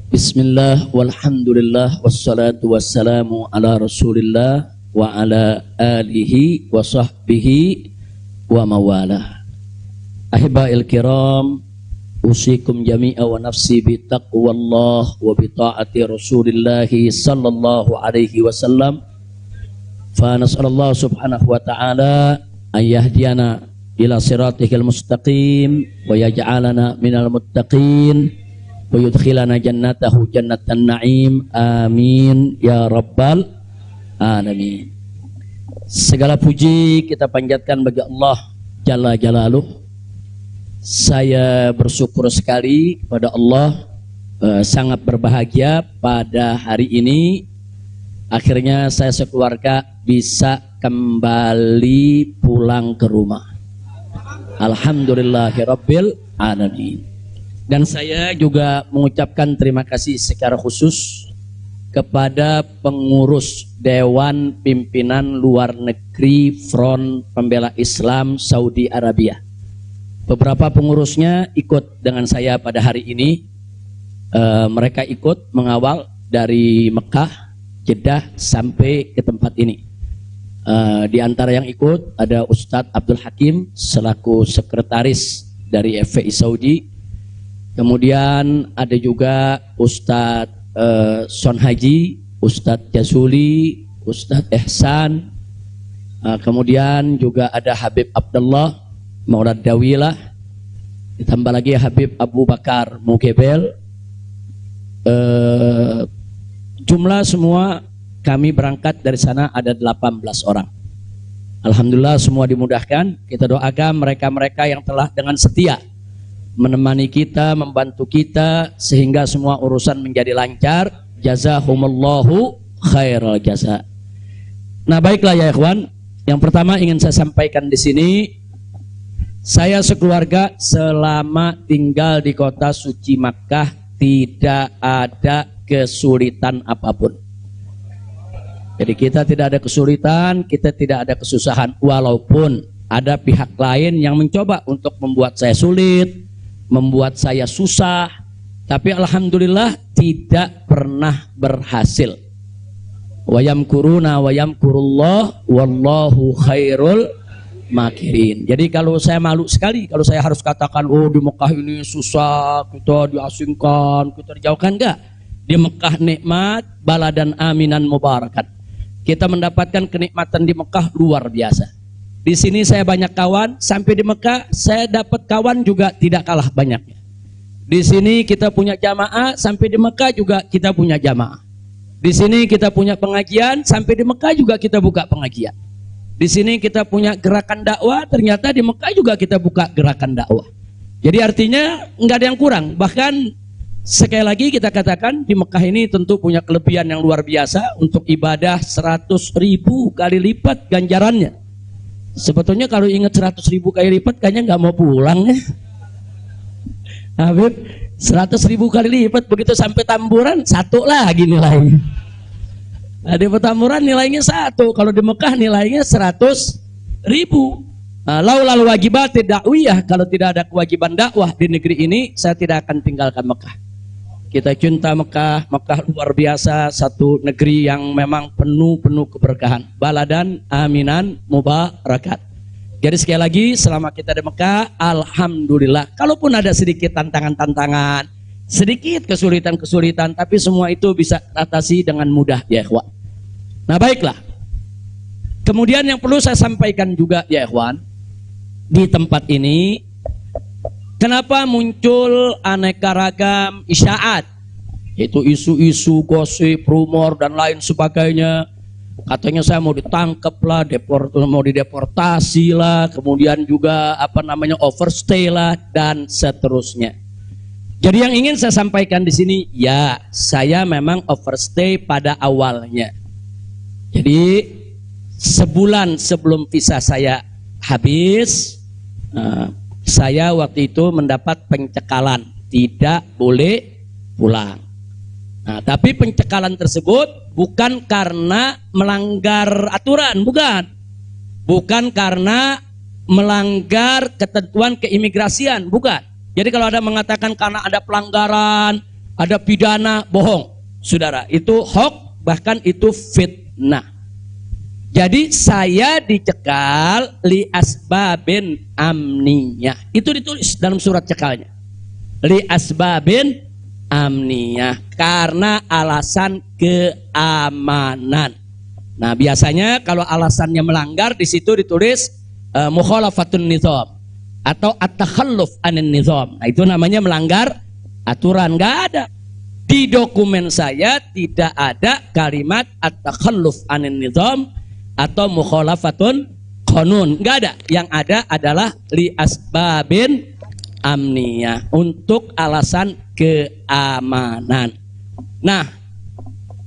Bismillah walhamdulillah wassalatu wassalamu ala rasulillah wa ala alihi wa sahbihi wa mawalah. Ahiba'il kiram, usikum jami'a wa nafsi bi taqwallah wa bi ta'ati rasulillah sallallahu alaihi wasallam. Fa nas'alallah subhanahu wa ta'ala an yahdiyana ila siratihil mustaqim wa yaj'alana minal muttaqin wa yudkhilana jannatahu jannatan na'im, amin ya rabbal alamin. Segala puji kita panjatkan bagi Allah Jalla Jalaluh. Saya bersyukur sekali kepada Allah, sangat berbahagia pada hari ini akhirnya saya sekeluarga bisa kembali pulang ke rumah. Alhamdulillahirabbil alamin. Dan saya juga mengucapkan terima kasih secara khusus kepada pengurus Dewan Pimpinan Luar Negeri Front Pembela Islam Saudi Arabia. Beberapa pengurusnya ikut dengan saya pada hari ini. Mereka ikut mengawal dari Mekah, Jeddah sampai ke tempat ini. Di antara yang ikut ada Ustadz Abdul Hakim selaku sekretaris dari FPI Saudi. Kemudian ada juga Ustadz Son Haji, Ustadz Jazuli, Ustadz Ehsan. Kemudian juga ada Habib Abdullah Maulad Dawilah. Ditambah lagi Habib Abu Bakar Mugebel. Jumlah semua kami berangkat dari sana ada 18 orang. Alhamdulillah semua dimudahkan. Kita doakan mereka-mereka yang telah dengan setia menemani kita, membantu kita sehingga semua urusan menjadi lancar. Jazahumullahu khairal jaza. Nah, baiklah ya ikhwan. Yang pertama ingin saya sampaikan di sini, saya sekeluarga selama tinggal di kota suci Makkah tidak ada kesulitan apapun. Jadi kita tidak ada kesulitan, kita tidak ada kesusahan, walaupun ada pihak lain yang mencoba untuk membuat saya sulit, membuat saya susah, tapi alhamdulillah tidak pernah berhasil. Wa yamkuruna wa yamkurullah wallahu khairul makirin. Jadi kalau saya malu sekali kalau saya harus katakan, oh di Mekah ini susah, kita diasingkan, kita dijauhkan. Enggak. Di Mekah nikmat, baladan aminan mubarakat. Kita mendapatkan kenikmatan di Mekah luar biasa. Di sini saya banyak kawan, sampai di Mekah saya dapat kawan juga tidak kalah banyaknya. Di sini kita punya jamaah, sampai di Mekah juga kita punya jamaah. Di sini kita punya pengajian, sampai di Mekah juga kita buka pengajian. Di sini kita punya gerakan dakwah, ternyata di Mekah juga kita buka gerakan dakwah. Jadi artinya nggak ada yang kurang. Bahkan sekali lagi kita katakan di Mekah ini tentu punya kelebihan yang luar biasa untuk ibadah 100.000 kali lipat ganjarannya. Sebetulnya kalau ingat 100.000 kali lipat kayaknya nggak mau pulang ya. Habib 100.000 kali lipat, begitu sampai Tamburan satu lagi nilainya. Nah, di Petamburan nilainya satu, kalau di Mekah nilainya 100.000. Laulal wajibat dakwiyah, kalau tidak ada kewajiban dakwah di negeri ini saya tidak akan tinggalkan Mekah. Kita cinta Mekah, Mekah luar biasa, satu negeri yang memang penuh keberkahan. Baladan aminan mubarakat. Jadi sekali lagi selama kita di Mekah, alhamdulillah. Kalaupun ada sedikit tantangan-tantangan, sedikit kesulitan-kesulitan, tapi semua itu bisa teratasi dengan mudah ya ikhwan. Nah baiklah. Kemudian yang perlu saya sampaikan juga ya ikhwan, di tempat ini kenapa muncul aneka ragam isyaat, yaitu isu-isu, gosip, rumor dan lain sebagainya. Katanya saya mau ditangkap lah, mau dideportasi lah, kemudian juga overstay lah dan seterusnya. Jadi yang ingin saya sampaikan di sini, ya saya memang overstay pada awalnya. Jadi sebulan sebelum visa saya habis, saya waktu itu mendapat pencekalan, tidak boleh pulang. Nah, tapi pencekalan tersebut bukan karena melanggar aturan, bukan karena melanggar ketentuan keimigrasian, bukan. Jadi kalau ada mengatakan karena ada pelanggaran, ada pidana, bohong. Saudara, itu hoax, bahkan itu fitnah. Jadi saya dicekal li asbabin amniyah. Itu ditulis dalam surat cekalnya. Li asbabin amniyah, karena alasan keamanan. Nah, biasanya kalau alasannya melanggar di situ ditulis mukhalafatun nizam atau at-takhalluf anin nizam. Nah, itu namanya melanggar aturan. Nggak ada. Di dokumen saya tidak ada kalimat at-takhalluf anin nizam atau mukhalafatun qanun. Nggak ada. Yang ada adalah li asbabin amniyah, untuk alasan keamanan. Nah,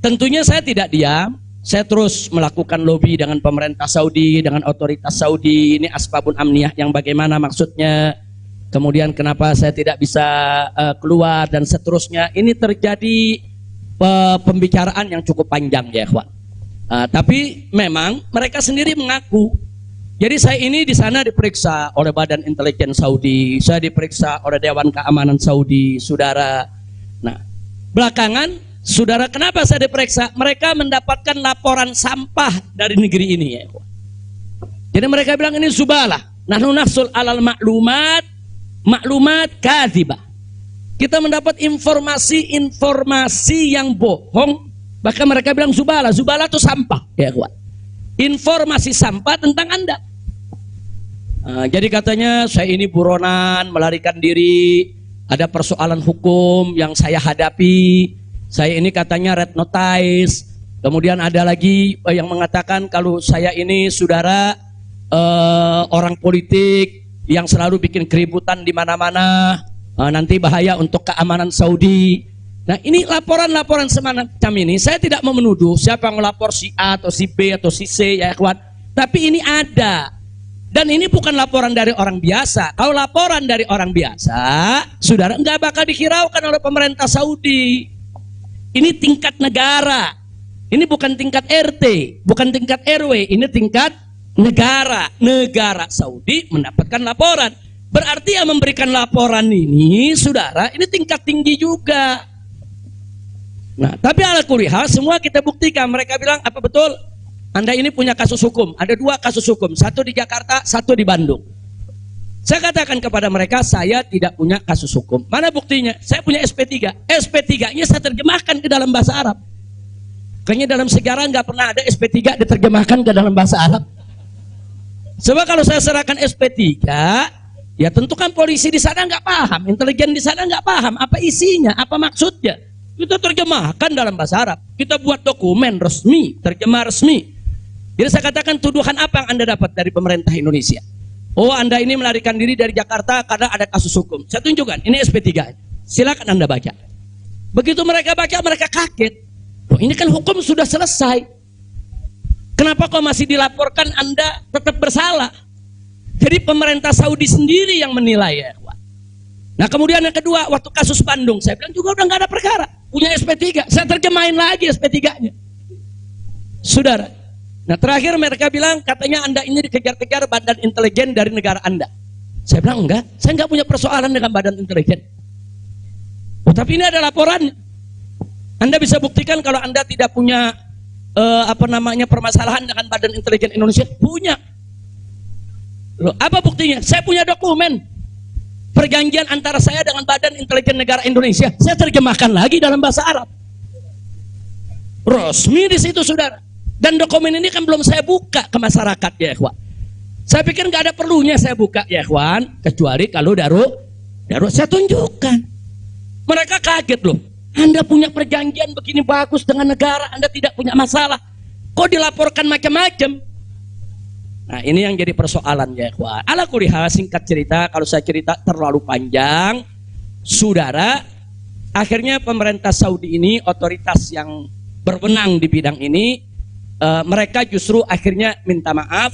tentunya saya tidak diam. Saya terus melakukan lobby dengan pemerintah Saudi, dengan otoritas Saudi. Ini asbabun amniyah yang bagaimana maksudnya? Kemudian kenapa saya tidak bisa keluar dan seterusnya. Ini terjadi pembicaraan yang cukup panjang ya, ikhwan. Tapi memang mereka sendiri mengaku. Jadi saya ini di sana diperiksa oleh Badan Intelijen Saudi, saya diperiksa oleh Dewan Keamanan Saudi, saudara. Nah, belakangan, saudara, kenapa saya diperiksa? Mereka mendapatkan laporan sampah dari negeri ini ya. Jadi mereka bilang ini zubalah. Nahnu nahsul alal maklumat kadzibah. Kita mendapat informasi yang bohong. Bahkan mereka bilang zubalah. Zubalah itu sampah ya, kawan. Informasi sampah tentang Anda. Jadi katanya saya ini buronan, melarikan diri, ada persoalan hukum yang saya hadapi. Saya ini katanya red notice. Kemudian ada lagi yang mengatakan kalau saya ini saudara orang politik yang selalu bikin keributan di mana-mana, nanti bahaya untuk keamanan Saudi. Nah, ini laporan-laporan semacam ini. Saya tidak mau menuduh siapa yang melapor, si A atau si B atau si C ya kawan. Tapi ini ada. Dan ini bukan laporan dari orang biasa. Kalau laporan dari orang biasa, saudara, nggak bakal dihiraukan oleh pemerintah Saudi. Ini tingkat negara. Ini bukan tingkat RT, bukan tingkat RW. Ini tingkat negara. Negara Saudi mendapatkan laporan. Berarti yang memberikan laporan ini, saudara, ini tingkat tinggi juga. Nah, tapi ala kulihal semua kita buktikan. Mereka bilang, apa betul? Anda ini punya kasus hukum. Ada 2 kasus hukum. 1 di Jakarta, 1 di Bandung. Saya katakan kepada mereka, saya tidak punya kasus hukum. Mana buktinya? Saya punya SP3. SP3-nya saya terjemahkan ke dalam bahasa Arab. Kayaknya dalam sejarah nggak pernah ada SP3 diterjemahkan ke dalam bahasa Arab. Sebab kalau saya serahkan SP3, ya tentu kan polisi di sana nggak paham, intelijen di sana nggak paham apa isinya, apa maksudnya. Kita terjemahkan dalam bahasa Arab. Kita buat dokumen resmi, terjemah resmi. Jadi saya katakan, tuduhan apa yang Anda dapat dari pemerintah Indonesia? Oh, Anda ini melarikan diri dari Jakarta karena ada kasus hukum. Saya tunjukkan, ini SP3. Silakan Anda baca. Begitu mereka baca, mereka kaget. Loh, ini kan hukum sudah selesai. Kenapa kok masih dilaporkan Anda tetap bersalah? Jadi pemerintah Saudi sendiri yang menilai ya. Nah, kemudian yang kedua, waktu kasus Bandung, saya bilang juga udah nggak ada perkara. Punya SP3, saya terjemahin lagi SP3-nya. Saudara. Nah, terakhir mereka bilang katanya Anda ini dikejar-kejar badan intelijen dari negara Anda. Saya bilang enggak, saya enggak punya persoalan dengan badan intelijen. Oh, tapi ini ada laporannya. Anda bisa buktikan kalau Anda tidak punya permasalahan dengan badan intelijen Indonesia? Punya. Loh, apa buktinya? Saya punya dokumen perjanjian antara saya dengan badan intelijen negara Indonesia. Saya terjemahkan lagi dalam bahasa Arab. Resmi di situ, saudara. Dan dokumen ini kan belum saya buka ke masyarakat ya, ikhwan. Saya pikir nggak ada perlunya saya buka ya, ikhwan, kecuali kalau darurat saya tunjukkan. Mereka kaget loh. Anda punya perjanjian begini bagus dengan negara, Anda tidak punya masalah. Kok dilaporkan macam-macam? Nah, ini yang jadi persoalan ya, ikhwan. Ala kulihal, singkat cerita, kalau saya cerita terlalu panjang, saudara, akhirnya pemerintah Saudi ini, otoritas yang berwenang di bidang ini, mereka justru akhirnya minta maaf.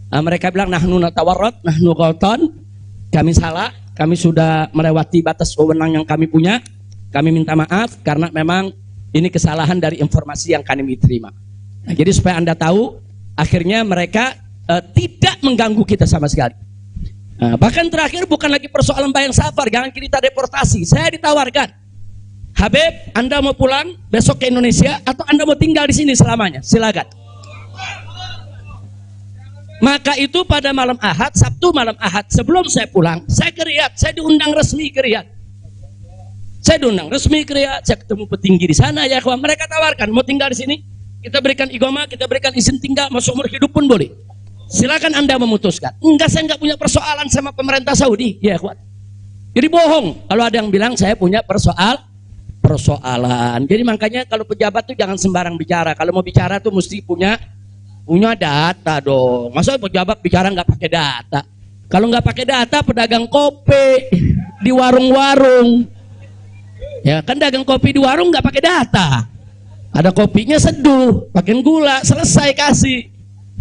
Mereka bilang nahnu natawarrat, nahnu ghaltan, kami salah, kami sudah melewati batas wewenang yang kami punya. Kami minta maaf karena memang ini kesalahan dari informasi yang kami terima. Nah, jadi supaya Anda tahu, akhirnya mereka tidak mengganggu kita sama sekali. Nah, bahkan terakhir bukan lagi persoalan bayang safar, jangan kita deportasi. Saya ditawarkan, Habib, Anda mau pulang besok ke Indonesia atau Anda mau tinggal di sini selamanya? Silakan. Maka itu pada malam Ahad, Sabtu malam Ahad, sebelum saya pulang, saya ke Riyadh, saya diundang resmi ke Riyadh. Saya diundang resmi ke Riyadh, saya ketemu petinggi di sana ya kawan. Mereka tawarkan, mau tinggal di sini, kita berikan igoma, kita berikan izin tinggal, masuk umur hidup pun boleh. Silakan Anda memutuskan. Enggak, saya enggak punya persoalan sama pemerintah Saudi, ya kawan. Jadi bohong kalau ada yang bilang saya punya persoalan. Jadi makanya kalau pejabat tuh jangan sembarang bicara. Kalau mau bicara tuh mesti punya data dong. Masa pejabat bicara nggak pakai data? Kalau nggak pakai data, pedagang kopi di warung-warung, ya kan dagang kopi di warung nggak pakai data. Ada kopinya seduh, pakai gula, selesai kasih.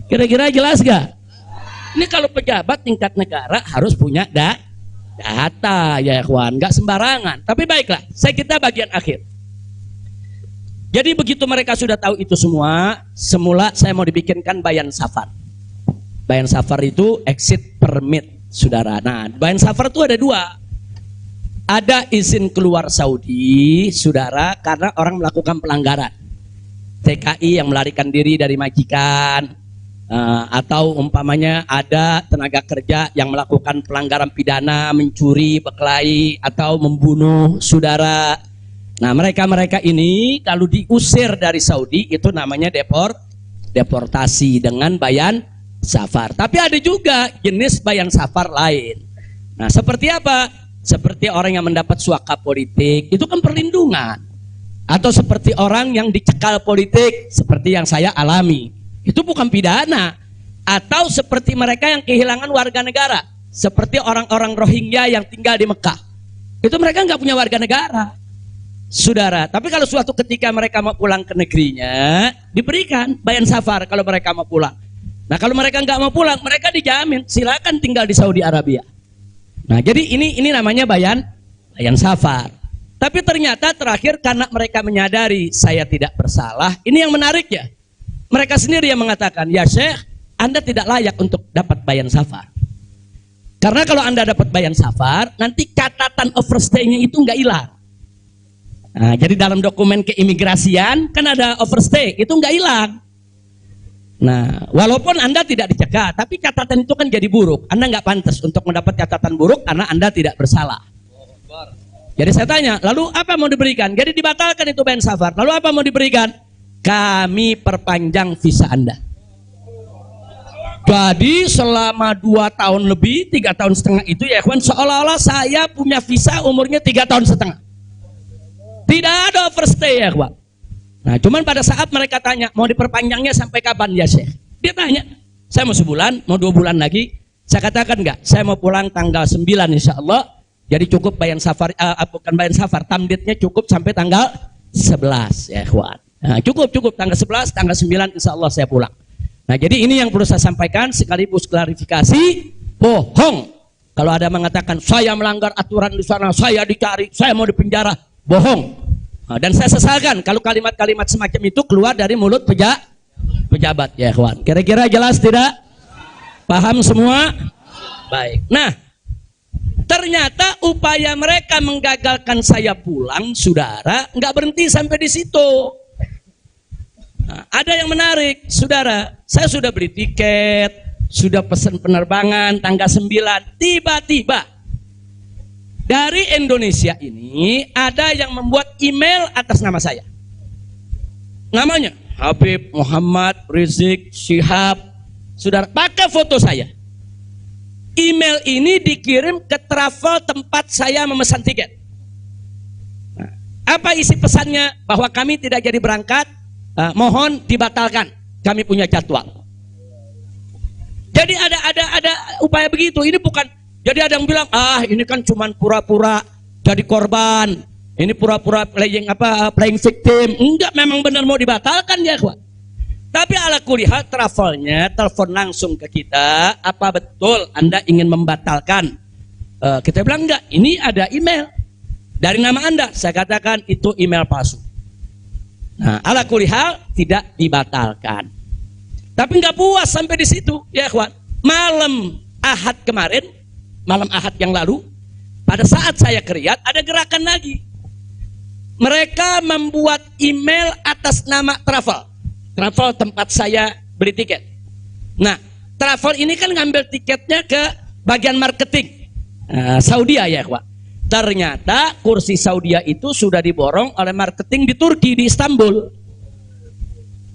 Kira-kira jelas gak? Ini kalau pejabat tingkat negara harus punya data ya kawan, nggak sembarangan. Tapi baiklah, kita bagian akhir. Jadi begitu mereka sudah tahu itu semua, semula saya mau dibikinkan bayan safar. Bayan safar itu exit permit, saudara. Nah, bayan safar itu ada dua. Ada izin keluar Saudi, saudara, karena orang melakukan pelanggaran. TKI yang melarikan diri dari majikan, atau umpamanya ada tenaga kerja yang melakukan pelanggaran pidana, mencuri, berkelahi, atau membunuh saudara. Nah, mereka ini kalau diusir dari Saudi itu namanya deportasi dengan bayan safar. Tapi ada juga jenis bayan safar lain. Nah, seperti apa? Seperti orang yang mendapat suaka politik, itu kan perlindungan. Atau seperti orang yang dicekal politik, seperti yang saya alami. Itu bukan pidana. Atau seperti mereka yang kehilangan warga negara, seperti orang-orang Rohingya yang tinggal di Mekah. Itu mereka nggak punya warga negara, saudara. Tapi kalau suatu ketika mereka mau pulang ke negerinya, diberikan bayan safar kalau mereka mau pulang. Nah, kalau mereka nggak mau pulang, mereka dijamin silakan tinggal di Saudi Arabia. Nah, jadi ini namanya bayan safar. Tapi ternyata terakhir karena mereka menyadari saya tidak bersalah, ini yang menarik ya. Mereka sendiri yang mengatakan, ya Syekh, Anda tidak layak untuk dapat bayan safar. Karena kalau Anda dapat bayan safar, nanti catatan overstay-nya itu nggak hilang. Nah, jadi dalam dokumen keimigrasian kan ada overstay, itu nggak hilang. Nah, walaupun Anda tidak dicegah, tapi catatan itu kan jadi buruk. Anda nggak pantas untuk mendapat catatan buruk karena Anda tidak bersalah. Jadi saya tanya, lalu apa mau diberikan? Jadi dibatalkan itu bayan safar. Lalu apa mau diberikan? Kami perpanjang visa Anda. Jadi selama 2 tahun lebih, 3 tahun setengah itu ya kawan, seolah-olah saya punya visa umurnya 3 tahun setengah. Tidak ada overstay ya kawan. Nah, cuman pada saat mereka tanya, mau diperpanjangnya sampai kapan ya Syekh? Dia tanya, saya mau sebulan, mau 2 bulan lagi. Saya katakan enggak, saya mau pulang tanggal 9 insya Allah. Jadi cukup bayan safar, bukan bayan safar, tamdidnya cukup sampai tanggal 11 ya kawan. Nah, cukup tanggal 11, tanggal 9 insya Allah saya pulang. Nah, jadi ini yang perlu saya sampaikan sekaligus klarifikasi, bohong. Kalau ada mengatakan saya melanggar aturan di sana, saya dicari, saya mau dipenjara, bohong. Nah, dan saya sesalkan kalau kalimat-kalimat semacam itu keluar dari mulut pejabat ya kawan. Kira-kira jelas tidak? Paham semua? Baik. Nah, ternyata upaya mereka menggagalkan saya pulang, saudara, nggak berhenti sampai di situ. Nah, ada yang menarik, saudara. Saya sudah beli tiket, sudah pesan penerbangan tanggal 9. Tiba-tiba dari Indonesia ini ada yang membuat email atas nama saya. Namanya Habib Muhammad Rizik Syihab. Saudara, pakai foto saya. Email ini dikirim ke travel tempat saya memesan tiket. Nah, apa isi pesannya? Bahwa kami tidak jadi berangkat. Mohon dibatalkan, kami punya jadwal. Jadi ada upaya begitu. Ini bukan. Jadi ada yang bilang, ini kan cuma pura-pura jadi korban. Ini pura-pura playing victim. Enggak, memang benar mau dibatalkan ya, kawan. Tapi ala kulihat travelnya telepon langsung ke kita. Apa betul Anda ingin membatalkan? Kita bilang enggak. Ini ada email dari nama Anda. Saya katakan itu email palsu. Nah, ala kulihal tidak dibatalkan. Tapi nggak puas sampai di situ, ya kawan. Malam Ahad kemarin, malam Ahad yang lalu, pada saat saya ke Riyadh, ada gerakan lagi. Mereka membuat email atas nama travel. Travel tempat saya beli tiket. Nah, travel ini kan ngambil tiketnya ke bagian marketing. Saudi ya, Pak. Ternyata kursi Saudi itu sudah diborong oleh marketing di Turki, di Istanbul.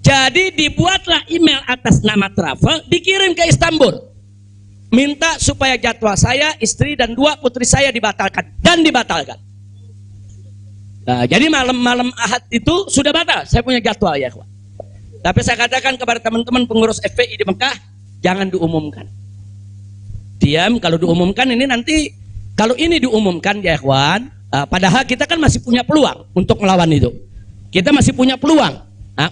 Jadi dibuatlah email atas nama travel, dikirim ke Istanbul. Minta supaya jadwal saya, istri dan 2 putri saya dibatalkan. Dan dibatalkan. Nah, jadi malam-malam Ahad itu sudah batal. Saya punya jadwal ya, kawan. Tapi saya katakan kepada teman-teman pengurus FPI di Mekah, jangan diumumkan. Diam, kalau diumumkan ini nanti, kalau ini diumumkan ya kawan, padahal kita kan masih punya peluang untuk melawan itu. Kita masih punya peluang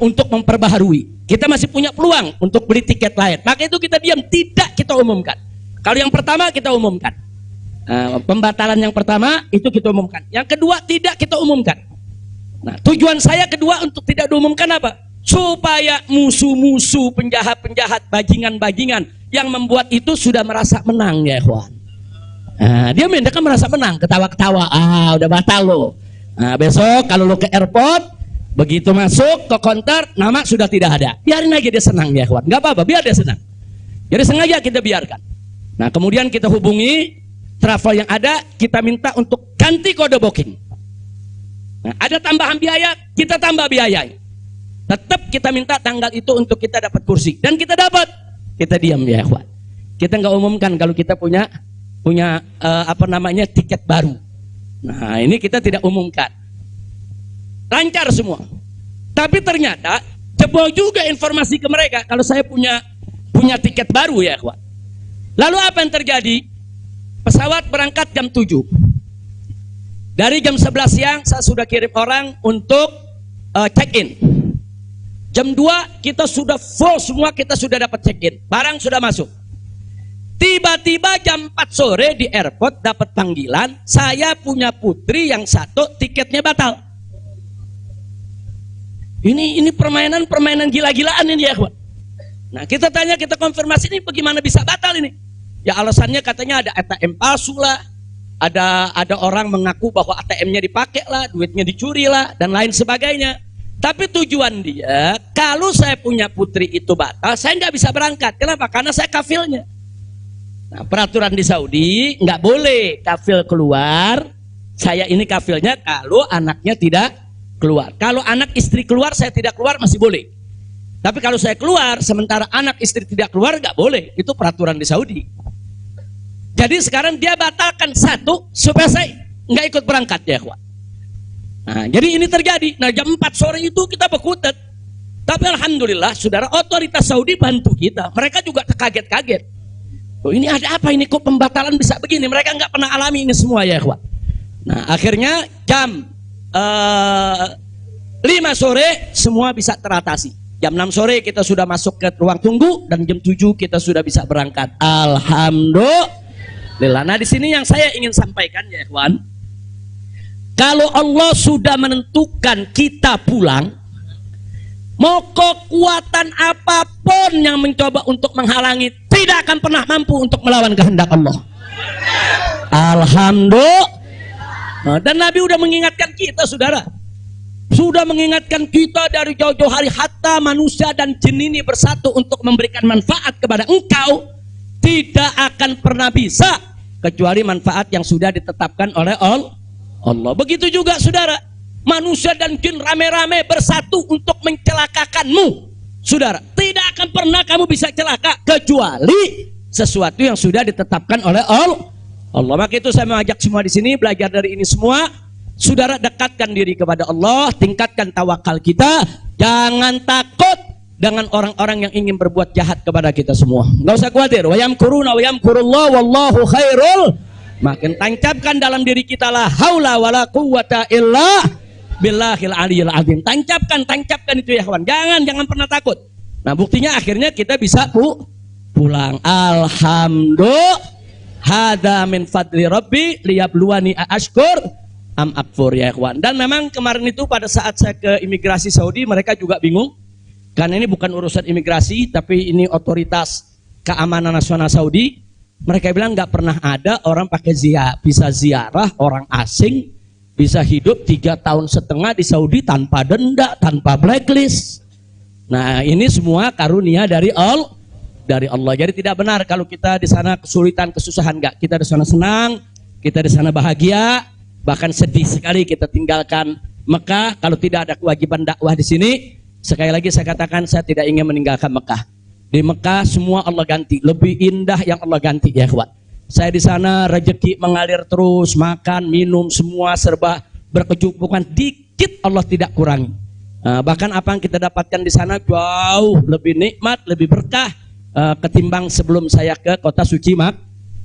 untuk memperbaharui. Kita masih punya peluang untuk beli tiket lain. Maka itu kita diam, tidak kita umumkan. Kalau yang pertama kita umumkan, pembatalan yang pertama itu kita umumkan. Yang kedua tidak kita umumkan. Nah, tujuan saya kedua untuk tidak diumumkan apa? Supaya musuh-musuh, penjahat-penjahat, bajingan-bajingan yang membuat itu sudah merasa menang ya kawan. Dia kan merasa menang, ketawa-ketawa. Udah batal lo. Besok kalau lo ke airport, begitu masuk ke counter, nama sudah tidak ada. Biarin aja dia senang ya kawan. Nggak apa-apa, biar dia senang. Jadi sengaja kita biarkan. Nah, kemudian kita hubungi travel yang ada, kita minta untuk ganti kode booking. Nah, ada tambahan biaya, kita tambah biaya. Tetap kita minta tanggal itu untuk kita dapat kursi. Dan kita dapat. Kita diam ya kawan. Kita nggak umumkan kalau kita punya tiket baru. Nah, ini kita tidak umumkan. Lancar semua. Tapi ternyata jebol juga informasi ke mereka kalau saya punya tiket baru ya kawan. Lalu apa yang terjadi? Pesawat berangkat jam 7. Dari jam 11 siang saya sudah kirim orang untuk check-in. Jam 2 kita sudah full semua, kita sudah dapat check-in. Barang sudah masuk. Tiba-tiba jam 4 sore di airport dapat panggilan, saya punya putri yang satu tiketnya batal. Ini permainan gila-gilaan ini ya kawan. Nah, kita tanya, kita konfirmasi ini bagaimana bisa batal ini? Ya alasannya katanya ada ATM palsu lah, ada orang mengaku bahwa ATM-nya dipakai lah, duitnya dicuri lah, dan lain sebagainya. Tapi tujuan dia, kalau saya punya putri itu batal, saya nggak bisa berangkat. Kenapa? Karena saya kafilnya. Nah, peraturan di Saudi nggak boleh kafil keluar. Saya ini kafilnya kalau anaknya tidak keluar. Kalau anak istri keluar, saya tidak keluar masih boleh. Tapi kalau saya keluar, sementara anak istri tidak keluar, nggak boleh. Itu peraturan di Saudi. Jadi sekarang dia batalkan satu, supaya saya nggak ikut berangkat ya kawan. Nah, jadi ini terjadi. Nah, jam 4 sore itu kita berkutat. Tapi alhamdulillah, saudara, otoritas Saudi bantu kita. Mereka juga terkaget-kaget. Oh, ini ada apa ini? Kok pembatalan bisa begini? Mereka nggak pernah alami ini semua ya kawan. Nah, akhirnya jam 5 sore semua bisa teratasi. Jam 6 sore kita sudah masuk ke ruang tunggu dan jam 7 kita sudah bisa berangkat. Alhamdulillah. Nah, di sini yang saya ingin sampaikan ya, kawan. Kalau Allah sudah menentukan kita pulang, mau kekuatan apapun yang mencoba untuk menghalangi tidak akan pernah mampu untuk melawan kehendak Allah. Alhamdulillah. Nah, dan Nabi sudah mengingatkan kita, saudara. Sudah mengingatkan kita dari jauh-jauh hari, hatta manusia dan jin ini bersatu untuk memberikan manfaat kepada engkau, tidak akan pernah bisa kecuali manfaat yang sudah ditetapkan oleh Allah. Begitu juga saudara, manusia dan jin rame-rame bersatu untuk mencelakakanmu. Saudara, tidak akan pernah kamu bisa celaka kecuali sesuatu yang sudah ditetapkan oleh Allah. Maka itu saya mengajak semua di sini belajar dari ini semua. Saudara, dekatkan diri kepada Allah, tingkatkan tawakal kita, jangan takut dengan orang-orang yang ingin berbuat jahat kepada kita semua. Enggak usah khawatir. Wa yamkuruna wa yamkurullah wallahu khairul. Makin tancapkan dalam diri kita la haula wala quwwata illa billahil aliyil azim. Tancapkan itu ya kawan. Jangan pernah takut. Nah, buktinya akhirnya kita bisa pulang. Alhamdulillah. Hada min fadli rabbi liyabluwani ashkur am akfur ya kawan. Dan memang kemarin itu pada saat saya ke imigrasi Saudi, mereka juga bingung. Karena ini bukan urusan imigrasi, tapi ini otoritas keamanan nasional Saudi. Mereka bilang nggak pernah ada orang pakai bisa ziarah orang asing, bisa hidup 3,5 tahun di Saudi tanpa denda, tanpa blacklist. Nah ini semua karunia dari Allah. Jadi tidak benar kalau kita di sana kesulitan, kesusahan, enggak. Kita di sana senang, kita di sana bahagia, bahkan sedih sekali kita tinggalkan Mekah kalau tidak ada kewajiban dakwah di sini. Sekali lagi saya katakan, saya tidak ingin meninggalkan Mekah. Di Mekah semua Allah ganti, lebih indah yang Allah ganti ya kawan. Saya di sana rezeki mengalir terus, makan, minum semua serba berkecukupan, dikit Allah tidak kurangi. Bahkan apa yang kita dapatkan di sana jauh lebih nikmat, lebih berkah ketimbang sebelum saya ke kota suci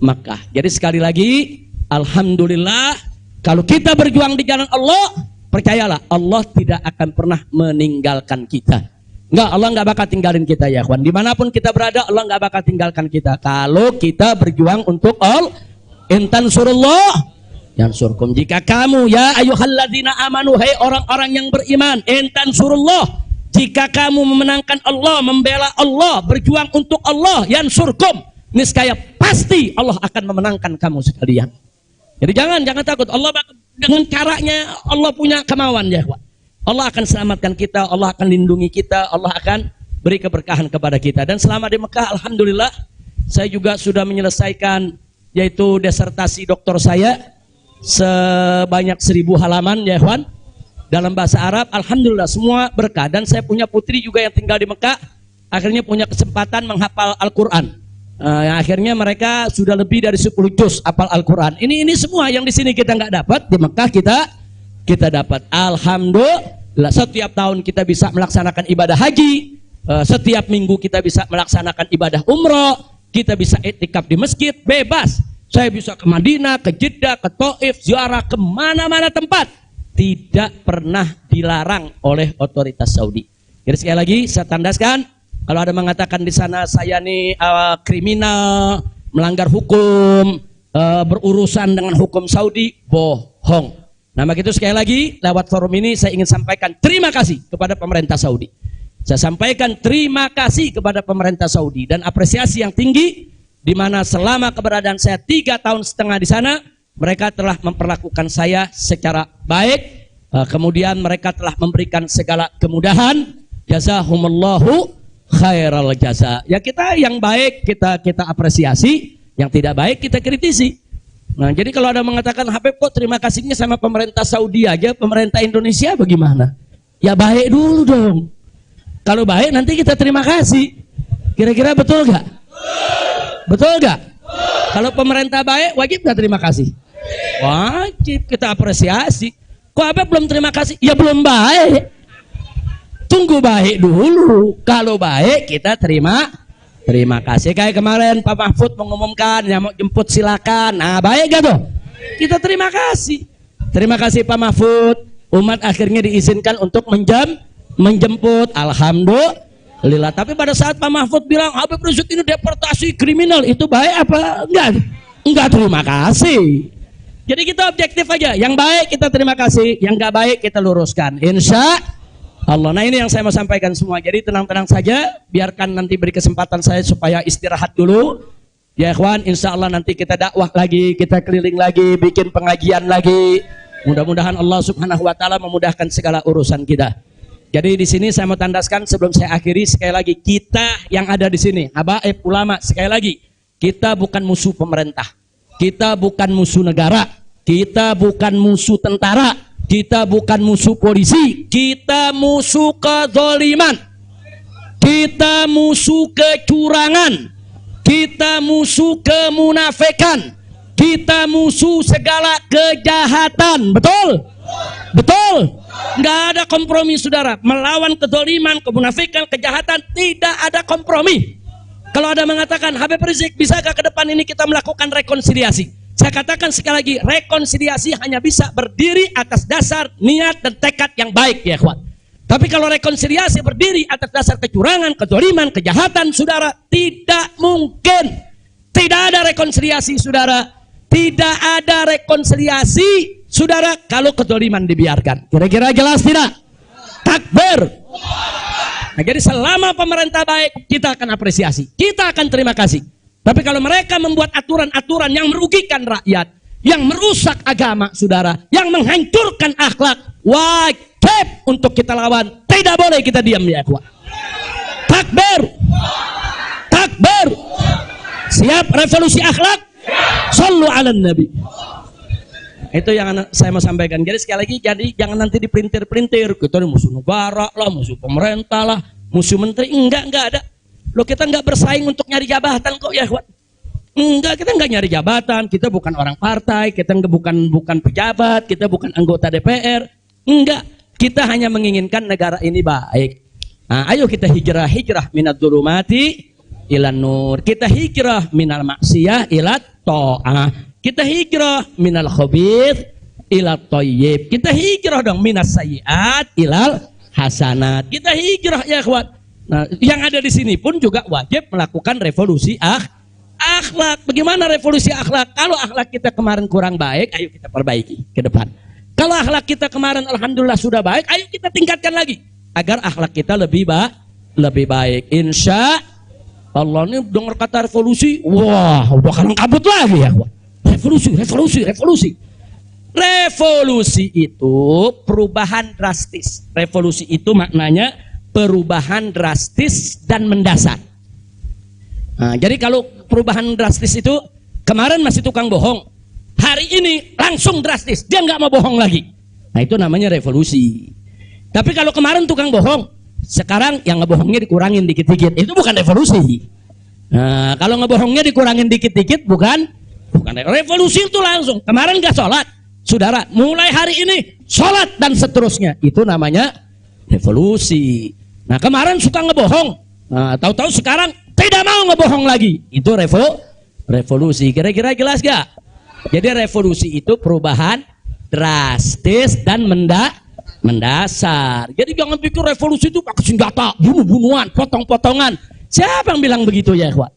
Makkah. Jadi sekali lagi, alhamdulillah, kalau kita berjuang di jalan Allah, percayalah Allah tidak akan pernah meninggalkan kita. Enggak, Allah enggak bakal tinggalin kita ya kawan. Dimanapun kita berada, Allah enggak bakal tinggalkan kita. Kalau kita berjuang untuk Allah, intan surullah yansurkum. Jika kamu ya ayyuhalladzina amanu, hai orang-orang yang beriman, intan surullah, jika kamu memenangkan Allah, membela Allah, berjuang untuk Allah, yansurkum, niscaya pasti Allah akan memenangkan kamu sekalian. Jadi jangan takut. Allah dengan caranya Allah punya kemauan ya kawan. Allah akan selamatkan kita, Allah akan lindungi kita, Allah akan beri keberkahan kepada kita. Dan selama di Mekah, alhamdulillah, saya juga sudah menyelesaikan yaitu disertasi doktor saya sebanyak 1000 halaman ya kawan, dalam bahasa Arab. Alhamdulillah semua berkah. Dan saya punya putri juga yang tinggal di Mekah, akhirnya punya kesempatan menghafal Al-Quran. Akhirnya mereka sudah lebih dari 10 juz hafal Al-Quran. Ini semua yang di sini kita nggak dapat, di Mekah kita dapat. Alhamdulillah, setiap tahun kita bisa melaksanakan ibadah haji, setiap minggu kita bisa melaksanakan ibadah umroh, kita bisa iktikaf di masjid bebas. Saya bisa ke Madinah, ke Jeddah, ke Taif, ziarah kemana-mana tempat, tidak pernah dilarang oleh otoritas Saudi. Jadi sekali lagi saya tandaskan, kalau ada mengatakan di sana saya nih kriminal, melanggar hukum, berurusan dengan hukum Saudi, bohong. Nah begitu, sekali lagi lewat forum ini saya ingin sampaikan terima kasih kepada pemerintah Saudi. Saya sampaikan terima kasih kepada pemerintah Saudi dan apresiasi yang tinggi, di mana selama keberadaan saya 3,5 tahun di sana, mereka telah memperlakukan saya secara baik, kemudian mereka telah memberikan segala kemudahan. Jazahumullahu khairal jaza. Ya kita yang baik kita apresiasi, yang tidak baik kita kritisi. Nah jadi kalau ada mengatakan Habib kok terima kasihnya sama pemerintah Saudi aja, pemerintah Indonesia bagaimana? Ya baik dulu dong. Kalau baik nanti kita terima kasih. Kira-kira betul gak? Betul gak? Kalau pemerintah baik wajib gak terima kasih? Wajib, kita apresiasi. Kok Habib belum terima kasih? Ya belum baik. Tunggu baik dulu. Kalau baik kita terima kasih. Kayak kemarin Pak Mahfud mengumumkan yang mau jemput silakan. Nah baik gak tuh? Kita terima kasih. Terima kasih Pak Mahfud. Umat akhirnya diizinkan untuk menjemput. Alhamdulillah. Tapi pada saat Pak Mahfud bilang Habib Rizik ini deportasi kriminal, itu baik apa enggak? Enggak terima kasih. Jadi kita objektif aja. Yang baik kita terima kasih, yang enggak baik kita luruskan. Insya Allah. Nah ini yang saya mau sampaikan semua. Jadi tenang-tenang saja, biarkan nanti beri kesempatan saya supaya istirahat dulu. Ya ikhwan, insya Allah nanti kita dakwah lagi, kita keliling lagi, bikin pengajian lagi. Mudah-mudahan Allah Subhanahu wa taala memudahkan segala urusan kita. Jadi di sini saya mau tandaskan sebelum saya akhiri, sekali lagi kita yang ada di sini, habaib ulama, sekali lagi kita bukan musuh pemerintah. Kita bukan musuh negara, kita bukan musuh tentara, kita bukan musuh polisi, kita musuh kezaliman, kita musuh kecurangan, kita musuh kemunafikan, kita musuh segala kejahatan. Betul? Betul? Nggak ada kompromi saudara. Melawan kezaliman, kemunafikan, kejahatan, tidak ada kompromi. Kalau ada mengatakan Habib Rizik, bisakah ke depan ini kita melakukan rekonsiliasi? Saya katakan sekali lagi, rekonsiliasi hanya bisa berdiri atas dasar niat dan tekad yang baik ya ikhwan. Tapi kalau rekonsiliasi berdiri atas dasar kecurangan, kezaliman, kejahatan, saudara, tidak mungkin. Tidak ada rekonsiliasi saudara. Tidak ada rekonsiliasi saudara kalau kezaliman dibiarkan. Kira-kira jelas tidak? Takbir. Nah, jadi selama pemerintah baik, kita akan apresiasi, kita akan terima kasih. Tapi kalau mereka membuat aturan-aturan yang merugikan rakyat, yang merusak agama, saudara, yang menghancurkan akhlak, wajib untuk kita lawan. Tidak boleh kita diam, ya ikhwan. Takbir. Takbir. Siap revolusi akhlak? Sallu ala nabi. Itu yang saya mau sampaikan. Jadi sekali lagi, jadi jangan nanti dipelintir-pelintir. Kita ini musuh negara lah, musuh pemerintah lah, musuh menteri. Enggak ada. Loh, kita enggak bersaing untuk nyari jabatan kok, ya ikhwan. Enggak, kita enggak nyari jabatan. Kita bukan orang partai, kita bukan pejabat, kita bukan anggota DPR. Enggak, kita hanya menginginkan negara ini baik. Nah, ayo kita hijrah minad dzulumati ilan nur. Kita hijrah minal maksiyah ilat ta'ah. Kita hijrah minal khabith ilat thayyib. Kita hijrah dong minas sayyiat ilal hasanat. Kita hijrah, ya ikhwan. Nah, yang ada di sini pun juga wajib melakukan revolusi akhlak. Bagaimana revolusi akhlak? Kalau akhlak kita kemarin kurang baik, ayo kita perbaiki ke depan. Kalau akhlak kita kemarin alhamdulillah sudah baik, ayo kita tingkatkan lagi agar akhlak kita lebih baik. Insya Allah. Ini dengar kata revolusi, wah udah kalang kabut lagi, ya. Revolusi. Revolusi itu perubahan drastis. Revolusi itu maknanya perubahan drastis dan mendasar. Nah, jadi kalau perubahan drastis itu kemarin masih tukang bohong, hari ini langsung drastis, dia nggak mau bohong lagi. Nah, itu namanya revolusi. Tapi kalau kemarin tukang bohong, sekarang yang ngebohongnya dikurangin dikit-dikit, itu bukan revolusi. Nah, kalau ngebohongnya dikurangin dikit-dikit bukan revolusi. Itu langsung. Kemarin nggak sholat, saudara, mulai hari ini sholat dan seterusnya, itu namanya revolusi. Nah, kemarin suka ngebohong, nah, tahu-tahu sekarang tidak mau ngebohong lagi, itu revolusi. Kira-kira jelas gak? Jadi revolusi itu perubahan drastis dan mendasar. Jadi jangan pikir revolusi itu pakai senjata, bunuh-bunuhan, potong-potongan. Siapa yang bilang begitu, ya ikhwan?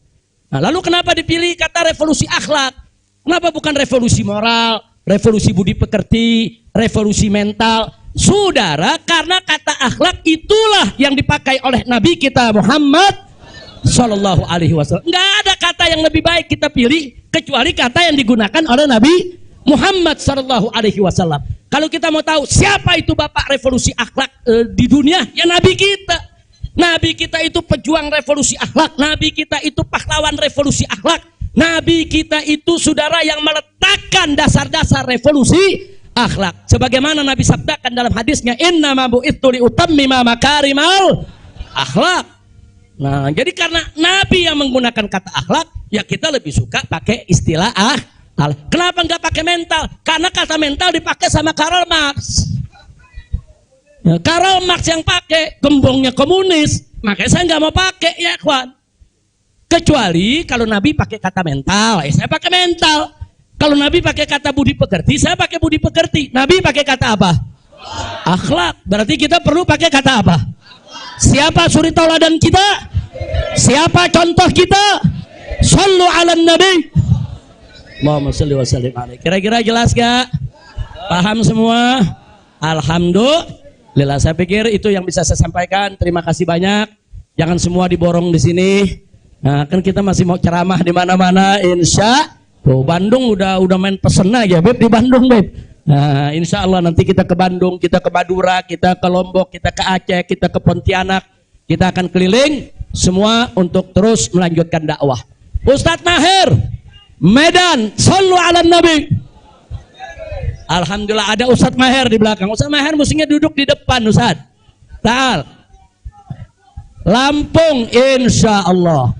Nah, lalu kenapa dipilih kata revolusi akhlak? Kenapa bukan revolusi moral, revolusi budi pekerti, revolusi mental? Saudara, karena kata akhlak itulah yang dipakai oleh Nabi kita Muhammad Sallallahu Alaihi Wasallam. Nggak ada kata yang lebih baik kita pilih kecuali kata yang digunakan oleh Nabi Muhammad Sallallahu Alaihi Wasallam. Kalau kita mau tahu siapa itu bapak revolusi akhlak di dunia, ya Nabi kita. Nabi kita itu pejuang revolusi akhlak. Nabi kita itu pahlawan revolusi akhlak. Nabi kita itu saudara yang meletakkan dasar-dasar revolusi akhlak. Sebagaimana Nabi sabdakan dalam hadisnya, innama bu'itsu liutammima makarimal akhlak. Nah, jadi karena Nabi yang menggunakan kata akhlak, ya kita lebih suka pakai istilah akhlak. Kenapa nggak pakai mental? Karena kata mental dipakai sama Karl Marx. Ya, Karl Marx yang pakai, gembongnya komunis, makanya saya nggak mau pakai, ya kawan. Kecuali kalau Nabi pakai kata mental, ya saya pakai mental. Kalau Nabi pakai kata budi pekerti, saya pakai budi pekerti. Nabi pakai kata apa? Akhlak. Berarti kita perlu pakai kata apa? Siapa suri tauladan kita? Siapa contoh kita? Sallu ala nabi. Allahumma shalli wa sallim alaihi. Kira-kira jelas gak? Paham semua? Alhamdulillah. Saya pikir itu yang bisa saya sampaikan. Terima kasih banyak. Jangan semua diborong di sini. Nah, kan kita masih mau ceramah di mana-mana, insya. Tuh, Bandung udah main pesen aja, Beb, di Bandung, Beb. Nah, insya Allah nanti kita ke Bandung, kita ke Madura, kita ke Lombok, kita ke Aceh, kita ke Pontianak. Kita akan keliling semua untuk terus melanjutkan dakwah. Ustadz Maher, Medan, sallu ala nabi. Alhamdulillah ada Ustadz Maher di belakang. Ustadz Maher mestinya duduk di depan, Ustadz. Ta'al. Lampung, insya Allah.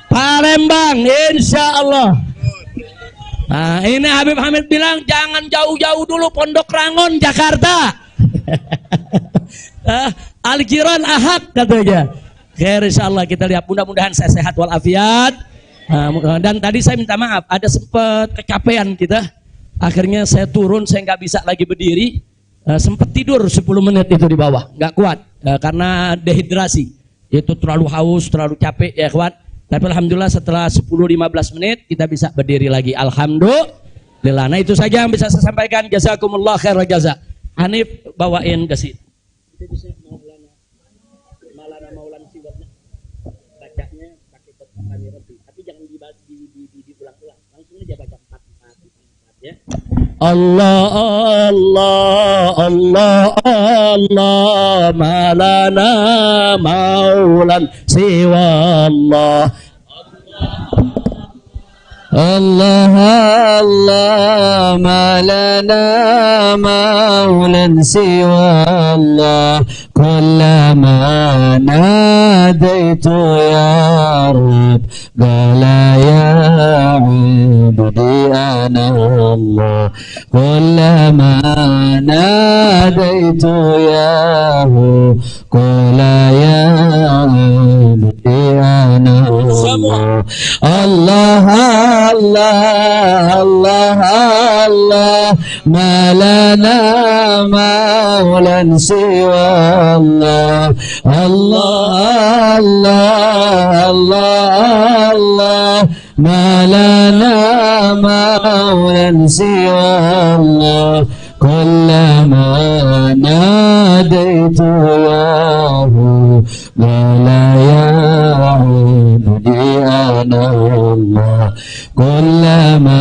Palembang, insya Allah. Nah, ini Habib Hamid bilang jangan jauh-jauh dulu, Pondok Rangon, Jakarta. Al-Jiran Ahad katanya. Khair, insya Allah kita lihat, mudah-mudahan saya sehat walafiat. Dan tadi saya minta maaf, ada sempat kecapean kita. Akhirnya saya turun, saya nggak bisa lagi berdiri. Sempat tidur 10 menit itu di bawah, nggak kuat karena dehidrasi. Itu terlalu haus, terlalu capek, ya kawan. Tapi alhamdulillah setelah 10-15 menit kita bisa berdiri lagi. Alhamdulillah. Nah, itu saja yang bisa saya sampaikan. Jazakumullah khairal jaza. Hanif bawain ke sini. Maulana siwatnya bacanya pakai kamera. Allah Allah Allah Allah ma lana maulan siwa Allah Allah Allah ma lana maulan siwa Allah kullama nadaitu ya Rabb qala ya abdi ana Allah kullama nadaitu ya Hu qala ya abdi ana Allah Allah Allah Allah ma lana maulan siwa Allah Allah Allah Allah Allah ma lana maulan siwa Allah kullama nadaitu ya Hu qala ya abdi ana Allah kullama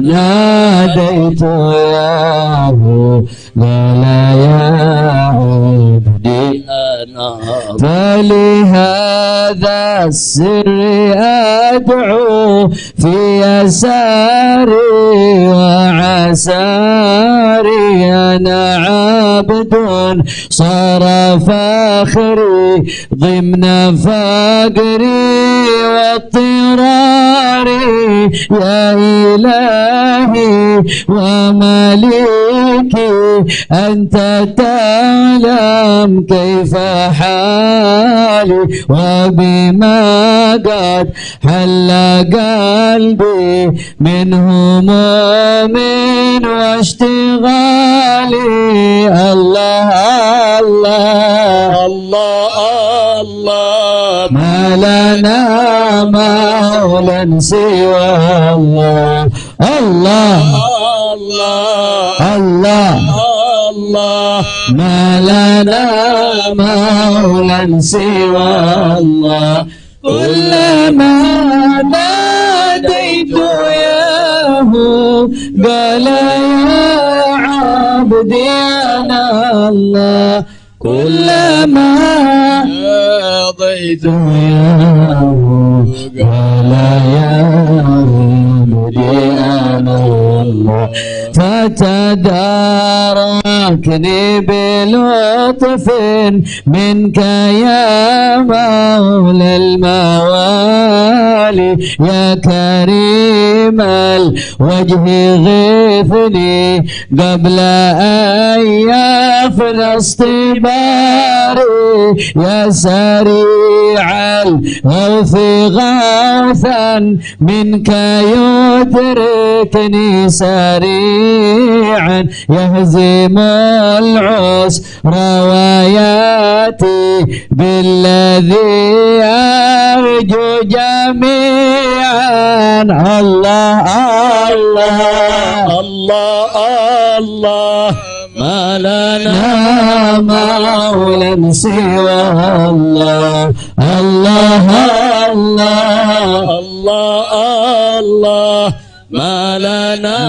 nadaitu ya Hu qala ya abdi ana فلهذا السر أدعو في يساري وعساري أنا عبد صار فاخري ضمن فقري واضطراري يا إلهي ومليكي أنت تعلم كيف حالي وبما قد حل قلبي من هموم واشتغالي الله الله الله الله ما لنا مولا سوى الله الله الله الله الله ما لنا مولا سوى الله كلما ناديت ياه قال يا عبدي أنا الله كلما ناديت ياه قال يا عبدي أنا الله فتداركني بلطف منك يا مولى الموالي يا كريم الوجه غثني قبل أن يفنى اصطباري يا سريع الغوث غوثا منك يدركني سريعا يهزم العسر وياتي بالذي أرجو جميعا الله الله الله الله ما لنا مولا سوى الله الله الله الله الله ما لنا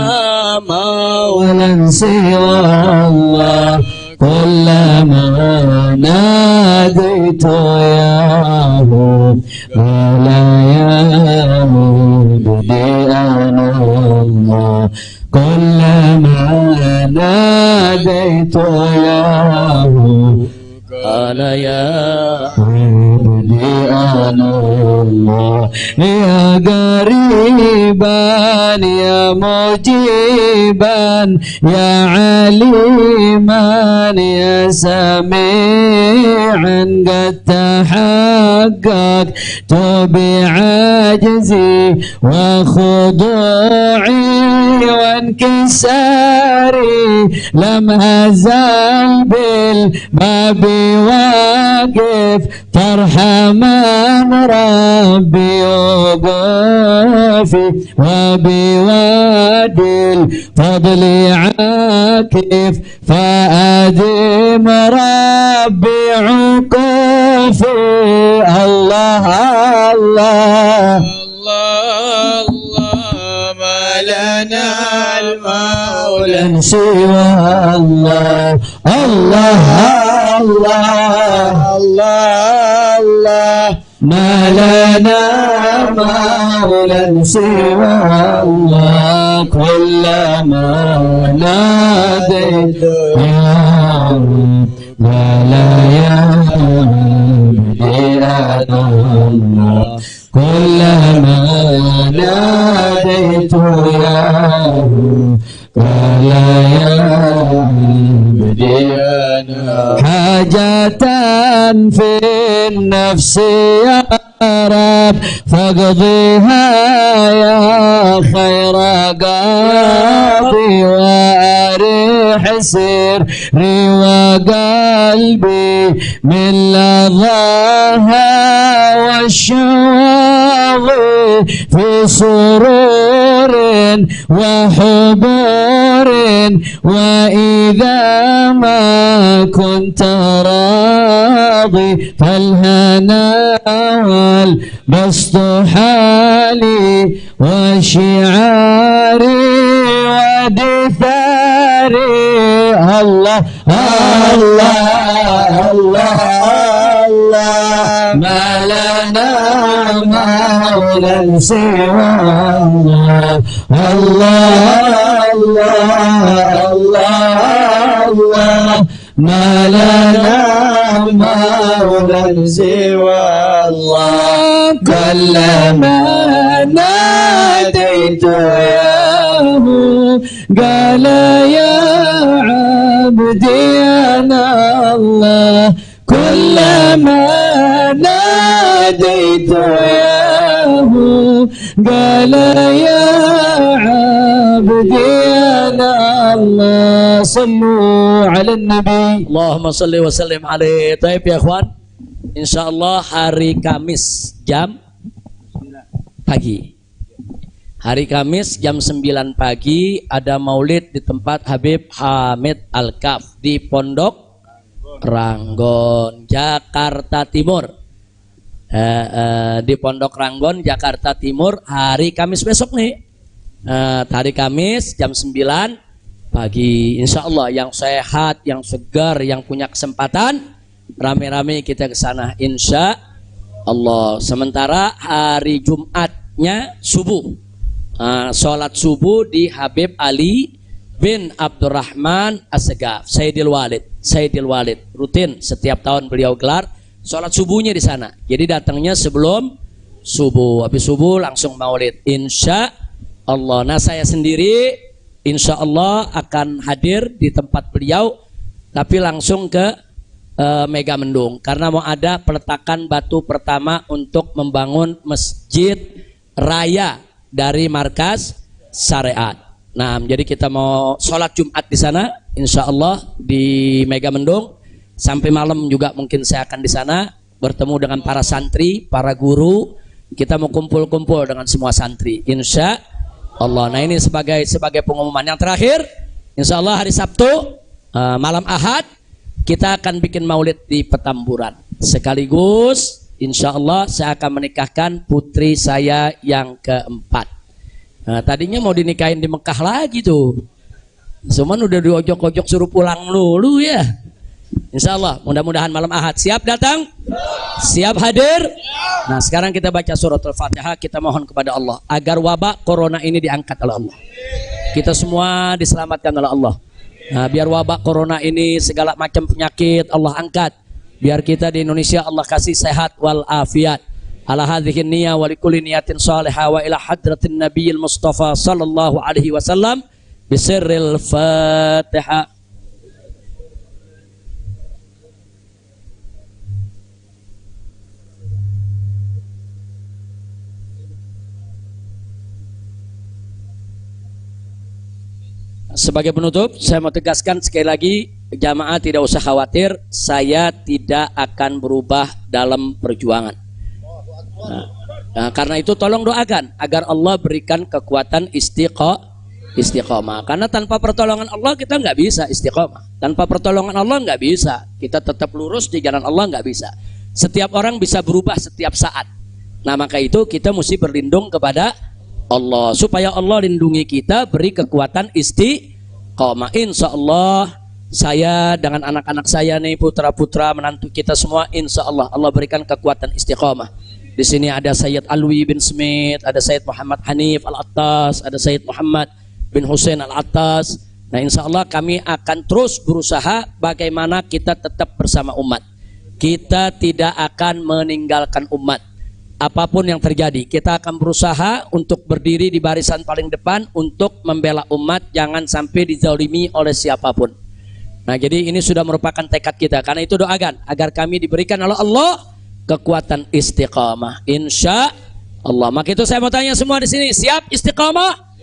مولا سوى الله كلما ناديت ياه قال يا عبدي أنا الله كلما ناديت ياه قال يا عبدي أنا الله يا قريبا يا مجيبا يا عليما يا سميعا قد تحققت بعجزي وخضوعي وانكساري لم أزل بالباب واقف فارحمن ربي وقافي وبوادي الفضل عاكف فأدم ربي عقوفي الله الله الله ما لنا المولى سوى الله الله الله الله الله ما لنا مولى سوى الله كلما ناديت يا رب ولا يهدي الله كلما ناديت يا رب ولا يهدي حاجة في النفس يا رب فاقضيها يا خير قاضي واريح سري وقلبي من لظاها والشواغي في سرور وحبور وإذا ما كنت راضي فالهنا والبسط حالي وشعاري ودثاري الله الله الله الله ما لنا مولى سوى الله الله الله الله ما لنا مولى سوى الله كلما ناديت ياه قال يا عبدي أنا الله كلما ناديت ياه قال يا عبدي أنا الله صلوا على النبي Allahumma salli wa sallim alaihi. Taib ya ikhwan, insyaallah hari Kamis jam pagi. Hari Kamis jam 9 pagi ada maulid di tempat Habib Hamid Al-Kaf di Pondok Ranggon, Jakarta Timur. Di Pondok Ranggon, Jakarta Timur hari Kamis besok nih. Hari Kamis jam 9 pagi, insya Allah yang sehat, yang segar, yang punya kesempatan rame-rame kita ke sana insya Allah. Sementara hari Jumatnya subuh, sholat subuh di Habib Ali bin Abdurrahman As-Segaf, Sayyidil Walid rutin setiap tahun beliau gelar sholat subuhnya di sana. Jadi datangnya sebelum subuh, habis subuh langsung maulid insya Allah. Nah saya sendiri insya Allah akan hadir di tempat beliau, tapi langsung ke Mega Mendung karena mau ada peletakan batu pertama untuk membangun masjid raya dari markas syariat. Nah, jadi kita mau sholat Jumat di sana, insya Allah di Mega Mendung sampai malam juga mungkin saya akan di sana bertemu dengan para santri, para guru. Kita mau kumpul-kumpul dengan semua santri, insya Allah. Nah ini sebagai pengumuman yang terakhir, insya Allah hari Sabtu malam Ahad kita akan bikin maulid di Petamburan. Sekaligus insya Allah saya akan menikahkan putri saya yang keempat. Tadinya mau dinikahin di Mekah lagi tuh, cuman udah diojok-ojok suruh pulang dulu ya. Insya Allah mudah-mudahan malam Ahad. Siap datang? Siap hadir? Nah sekarang kita baca surat Al-Fatihah. Kita mohon kepada Allah agar wabak corona ini diangkat oleh Allah. Kita semua diselamatkan oleh Allah. Nah, biar wabak corona ini segala macam penyakit Allah angkat. Biar kita di Indonesia Allah kasih sehat wal afiat. Ala hadhihi niyya wa likulli niyatin salihah wa ila hadratin nabiyil mustafa sallallahu alaihi wasallam bisirril Fatihah. Sebagai penutup, saya mau tegaskan sekali lagi, jamaah tidak usah khawatir, saya tidak akan berubah dalam perjuangan. Karena itu tolong doakan agar Allah berikan kekuatan istiqomah. Karena tanpa pertolongan Allah kita nggak bisa istiqomah. Tanpa pertolongan Allah nggak bisa. Kita tetap lurus di jalan Allah nggak bisa. Setiap orang bisa berubah setiap saat. Nah maka itu kita mesti berlindung kepada Allah supaya Allah lindungi kita, beri kekuatan istiqomah. istiqamah. Insya Allah saya dengan anak-anak saya nih, putra-putra menantu kita semua, insya Allah Allah berikan kekuatan istiqamah. Di sini ada Sayyid Alwi bin Smith, ada Sayyid Muhammad Hanif Al-Attas, ada Sayyid Muhammad bin Hussein Al-Attas. Nah insya Allah kami akan terus berusaha bagaimana kita tetap bersama umat. Kita tidak akan meninggalkan umat. Apapun yang terjadi, kita akan berusaha untuk berdiri di barisan paling depan untuk membela umat, jangan sampai dizalimi oleh siapapun. Nah jadi ini sudah merupakan tekad kita. Karena itu doakan agar kami diberikan oleh Allah kekuatan istiqamah, insya Allah. Maka itu saya mau tanya semua di sini, siap istiqamah?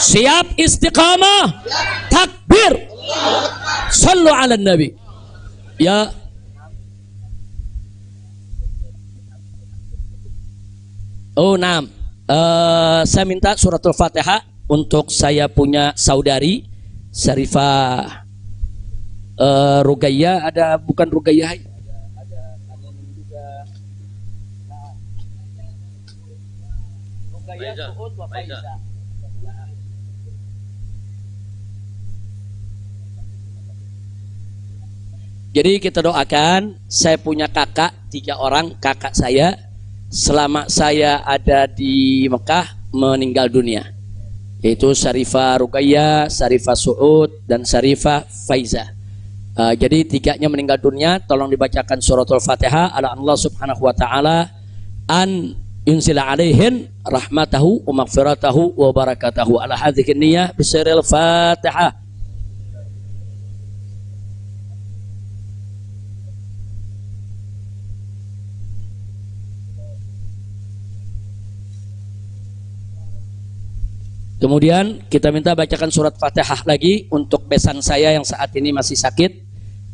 Siap istiqamah? Takbir! Sallu ala Nabi. Ya. Oh, nah. Saya minta suratul Fatihah untuk saya punya saudari Syarifah Rugayyah, ada bukan Rugayyah? Jadi kita doakan, saya punya kakak 3 orang, kakak saya selama saya ada di Mekah meninggal dunia, yaitu Syarifah Rugayyah, Syarifah Suud, dan Syarifah Faiza. Jadi 3-nya meninggal dunia. Tolong dibacakan suratul Fatihah ala Allah subhanahu wa ta'ala an yunsila alaihin rahmatahu wa maghfiratahu wa barakatahu ala hadhihi niyah bisiril Fatihah. Kemudian kita minta bacakan surat Fatihah lagi untuk besan saya yang saat ini masih sakit,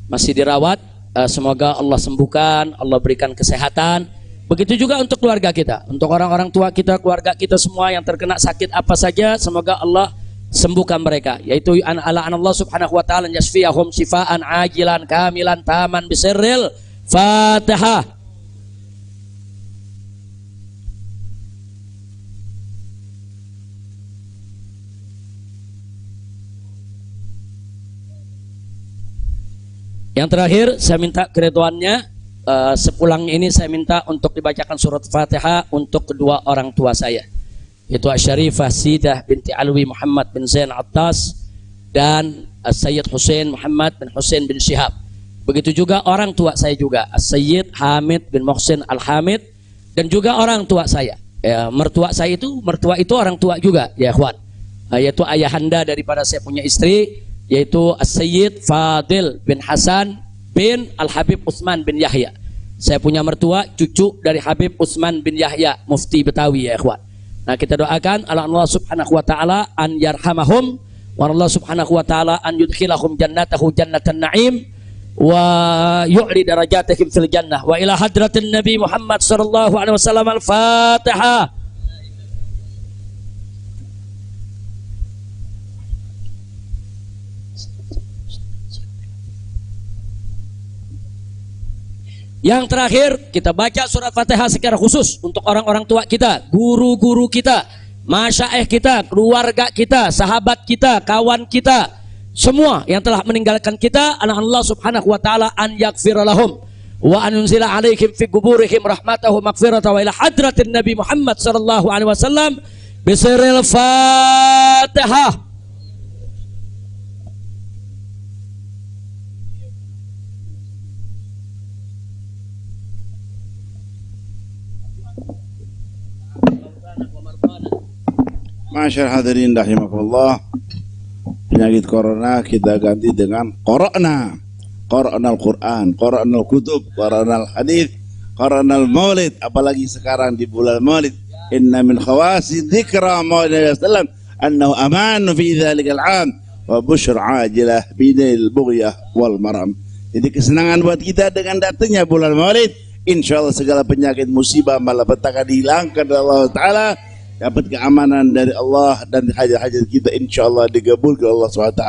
masih dirawat. Semoga Allah sembuhkan, Allah berikan kesehatan. Begitu juga untuk keluarga kita, untuk orang-orang tua kita, keluarga kita semua yang terkena sakit apa saja, semoga Allah sembuhkan mereka. Yaitu ala Allah subhanahu wa ta'ala yasfiyahum shifaan ajilan kamilan taman bisirril Fatihah. Yang terakhir saya minta keridhoannya, sepulang ini saya minta untuk dibacakan surat Fatihah untuk kedua orang tua saya, yaitu Syarifah Sidah binti Alwi Muhammad bin Zain Attas dan Sayyid Hussein Muhammad bin Hussein bin Syihab. Begitu juga orang tua saya juga, Sayyid Hamid bin Muhsin Al-Hamid, dan juga orang tua saya. Mertua saya itu, mertua itu orang tua juga ya ikhwan, yaitu ayahanda daripada saya punya istri, yaitu Sayyid Fadil bin Hasan bin Al-Habib Utsman bin Yahya. Saya punya mertua cucu dari Habib Utsman bin Yahya, mufti Betawi ya ikhwan. Nah kita doakan Allah subhanahu wa ta'ala an yarhamahum, wa Allah subhanahu wa ta'ala an yudkhilahum jannatahu jannatan na'im, wa yu'li darajatihim fil jannah. Wa ila hadratin Nabi Muhammad sallallahu alaihi wasallam. Al-Fatihah. Yang terakhir kita baca surat Fatihah secara khusus untuk orang-orang tua kita, guru-guru kita, masyaikh kita, keluarga kita, sahabat kita, kawan kita, semua yang telah meninggalkan kita. Allah subhanahu wa ta'ala an yaghfira lahum wa an yunzila alaihim fi quburihim rahmatahu maghfiratahu wa ila hadratin Nabi Muhammad sallallahu alaihi wasallam bisiril Fatihah. Masyaallah hadirin rahimakumullah. Penyakit corona kita ganti dengan qara'na. Qara'nal Quran, qara'nal kutub, qara'nal hadis, qara'nal maulid. Apalagi sekarang di bulan maulid, inna min khawasi dzikra maulid sallam annahu aman fi dzalikal 'am wa busyra ajilah bidil bughyah wal maram. Jadi kesenangan buat kita dengan datangnya bulan maulid. Insyaallah segala penyakit musibah malapetaka dihilangkan oleh Allah Ta'ala, dapat keamanan dari Allah, dan hajat-hajat kita insyaallah dikabulkan Allah SWT.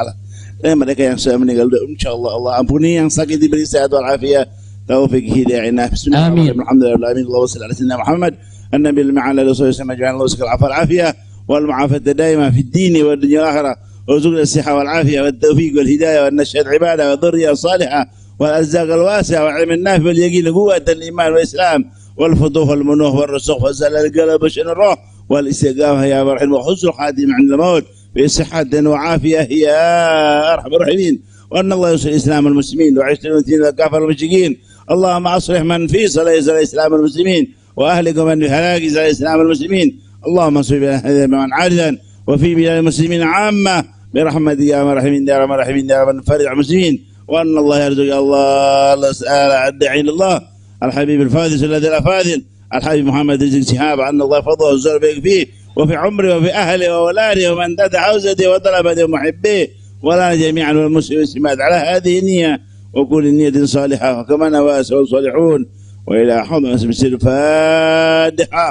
Dan mereka yang sudah meninggal insyaallah Allah ampuni, yang sakit diberi sehat wal afiat, taufik hidayah inah. Bismillahirrahmanirrahim. Alhamdulillah Allahumma shalli ala sayyidina Muhammad an-nabiy al-ma'ala rasulullah sallallahu alaihi wasallam wal afiyah wal mu'afata daima fid din wad dunya wal akhirah. وارزقنا الصحة والعافية والتوفيق والهداية والنشأة العبادة والذرية الصالحة والأرزاق الواسعة والعلم النافع واليقين قوة الإيمان والإسلام والفضوح والمنوح والرسوخ والزلل القلب وشن الروح والاستقامة يا مرحم وحسن الخاتم عند الموت بصحة وعافية يا أرحم الراحمين. وأن الله ينصر الإسلام المسلمين وعيش المسلمين الكافر المشركين. اللهم أصلح من في صلاة الإسلام المسلمين وأهلك من في هلاك الإسلام المسلمين. اللهم انصر بنا من عارضا وفي بلاد المسلمين عامة برحمتك يا مرحمين يا رب الراحمين يا رب فرج المسلمين. وأن الله يرزق الله سأل الداعي إلى الله الحبيب الفاضل الذي الأفاضل الحبيب محمد رزق شهاب أن الله فضله وزر بك فيه وفي عمره وفي أهله وأولاده ومن دد حوزته وطلبته ومحبيه ولا جميعا والمسلمين والمسلمات على هذه النية وكل نية صالحة وكما نوى الصالحون. وإلى حضن اسم السر الفاتحة.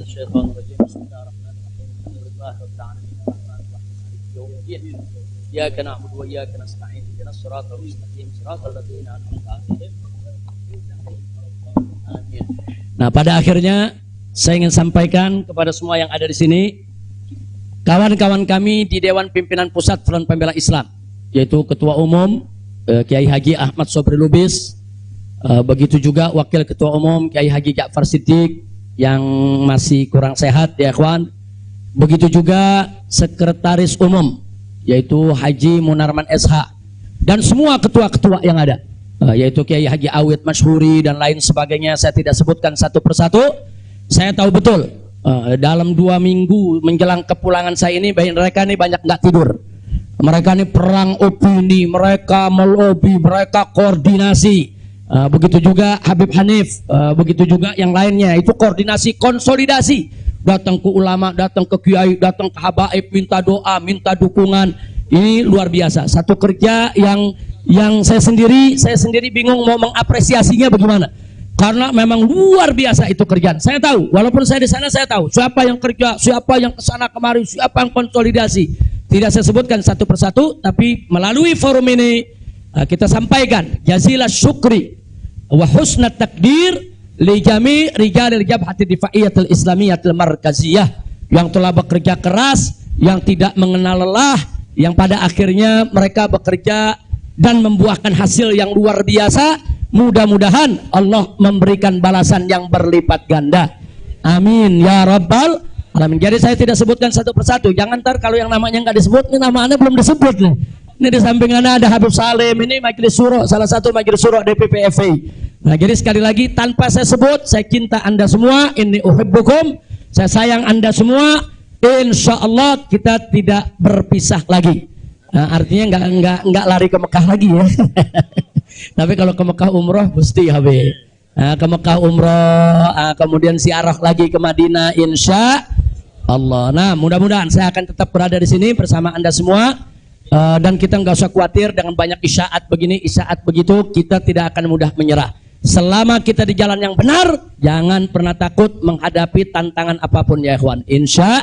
الشيطان الرجيم. بسم الله الرحمن الرحيم. الحمد لله رب العالمين الرحمن الرحيم مالك يوم الدين. إياك نعبد وإياك نستعين اهدنا الصراط المستقيم صراط الذين أنعمت عليهم. Amin. Nah, pada akhirnya saya ingin sampaikan kepada semua yang ada di sini, kawan-kawan kami di Dewan Pimpinan Pusat Front Pembela Islam, yaitu Ketua Umum Kiai Haji Ahmad Sobri Lubis, begitu juga Wakil Ketua Umum Kiai Haji Ja'far Siddiq yang masih kurang sehat ya kawan, begitu juga Sekretaris Umum yaitu Haji Munarman SH dan semua ketua-ketua yang ada, yaitu Kiai Haji Awid Masyhuri dan lain sebagainya. Saya tidak sebutkan satu persatu. Saya tahu betul dalam 2 minggu menjelang kepulangan saya ini mereka ini banyak nggak tidur. Mereka ini perang opini, mereka melobi, mereka koordinasi. Begitu juga Habib Hanif, begitu juga yang lainnya. Itu koordinasi, konsolidasi. Datang ke ulama, datang ke kiai, datang ke habaib, minta doa, minta dukungan. Ini luar biasa. Satu kerja yang saya sendiri bingung mau mengapresiasinya bagaimana. Karena memang luar biasa itu kerjaan. Saya tahu, walaupun saya di sana saya tahu siapa yang kerja, siapa yang kesana kemari, siapa yang konsolidasi. Tidak saya sebutkan satu persatu, tapi melalui forum ini kita sampaikan jazilah syukri wa husnat takdir li jami' rijalil jabhati difaiyatil islamiyatil markaziyah yang telah bekerja keras, yang tidak mengenal lelah, yang pada akhirnya mereka bekerja dan membuahkan hasil yang luar biasa. Mudah-mudahan Allah memberikan balasan yang berlipat ganda. Amin ya rabbal alamin. Jadi saya tidak sebutkan satu persatu. Jangan ntar kalau yang namanya nggak disebut, ini namanya belum disebut nih. Ini di samping ada Habib Salim, ini Majelis Syuro, salah satu Majelis Syuro DPP FI. Nah, jadi sekali lagi tanpa saya sebut, saya cinta Anda semua. Inni uhibbukum. Saya sayang Anda semua. Insya Allah kita tidak berpisah lagi. Nah, artinya nggak lari ke Mekah lagi ya. Tapi kalau ke Mekah umroh mesti Habib. Nah, ke Mekah umroh, kemudian ziarah lagi ke Madinah insya Allah. Nah, mudah-mudahan saya akan tetap berada di sini bersama Anda semua. Dan kita nggak usah khawatir dengan banyak isyaat begini, isyaat begitu, kita tidak akan mudah menyerah. Selama kita di jalan yang benar, jangan pernah takut menghadapi tantangan apapun ya ikhwan. Insya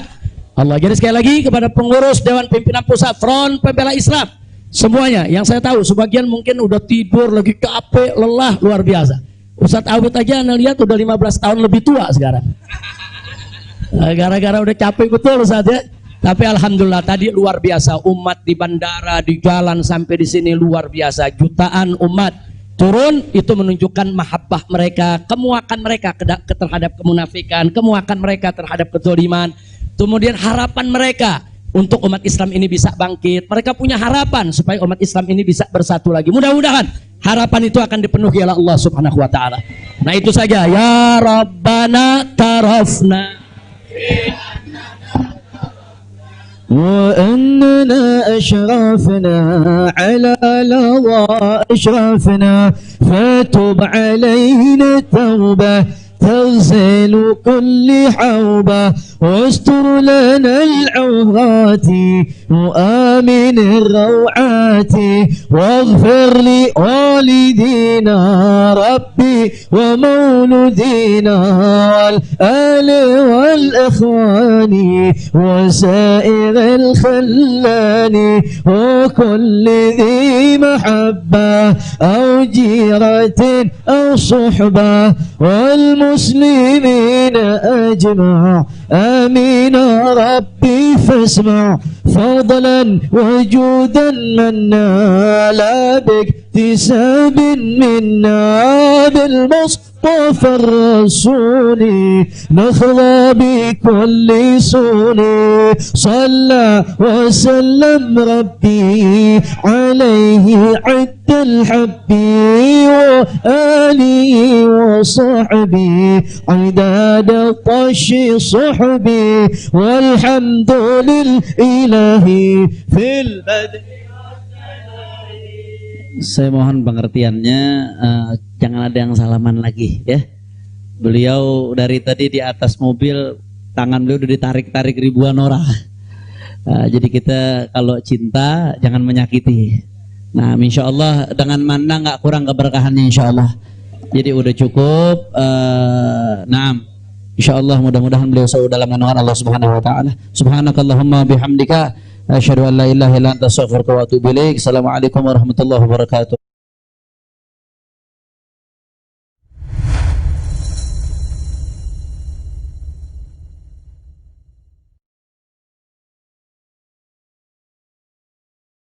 Allah. Jadi sekali lagi kepada pengurus Dewan Pimpinan Pusat Front Pembela Islam, semuanya yang saya tahu, sebagian mungkin udah tidur, lagi capek, lelah, luar biasa. Ustadz Awid aja anda lihat udah 15 tahun lebih tua sekarang. Gara-gara udah capek betul Ustadz ya. Tapi alhamdulillah tadi luar biasa, umat di bandara, di jalan sampai di sini luar biasa. Jutaan umat turun, itu menunjukkan mahabbah mereka, kemuakan mereka terhadap kemunafikan, kemuakan mereka terhadap kezaliman. Kemudian harapan mereka untuk umat Islam ini bisa bangkit. Mereka punya harapan supaya umat Islam ini bisa bersatu lagi. Mudah-mudahan harapan itu akan dipenuhi oleh Allah Subhanahu wa taala. Nah, itu saja. Ya Rabbana tarafna وأننا أشرفنا على لظى أشرفنا فتب علينا توبة تغسل كل حوبة واستر لنا العورات وآمن الروعات واغفر لوالدينا ربي ومولدينا والآل والإخوان وسائر الخلان وكل ذي محبة أو جيرة أو صحبة والمسلمين أجمع آمين ربي فاسمع فضلا وجودا منا لا باكتساب منا بالمصطفى الرسول نخضى بكل سون صلى وسلم ربي عليه عد الحب وآله وصحبه عداد طش صحبي والحمد لله في البدء. Saya mohon pengertiannya, jangan ada yang salaman lagi ya. Beliau dari tadi di atas mobil, tangan beliau udah ditarik-tarik ribuan orang. Jadi kita kalau cinta jangan menyakiti. Nah, insya Allah dengan mana nggak kurang keberkahannya insya Allah. Jadi udah cukup. Naam. Insya Allah mudah-mudahan beliau selalu dalam naungan Allah Subhanahu Wa Taala. Subhanakallahumma bihamdika. Asyhadu an la ilaha illa anta astaghfiruka wa atubu ilaik. Assalamualaikum warahmatullahi wabarakatuh.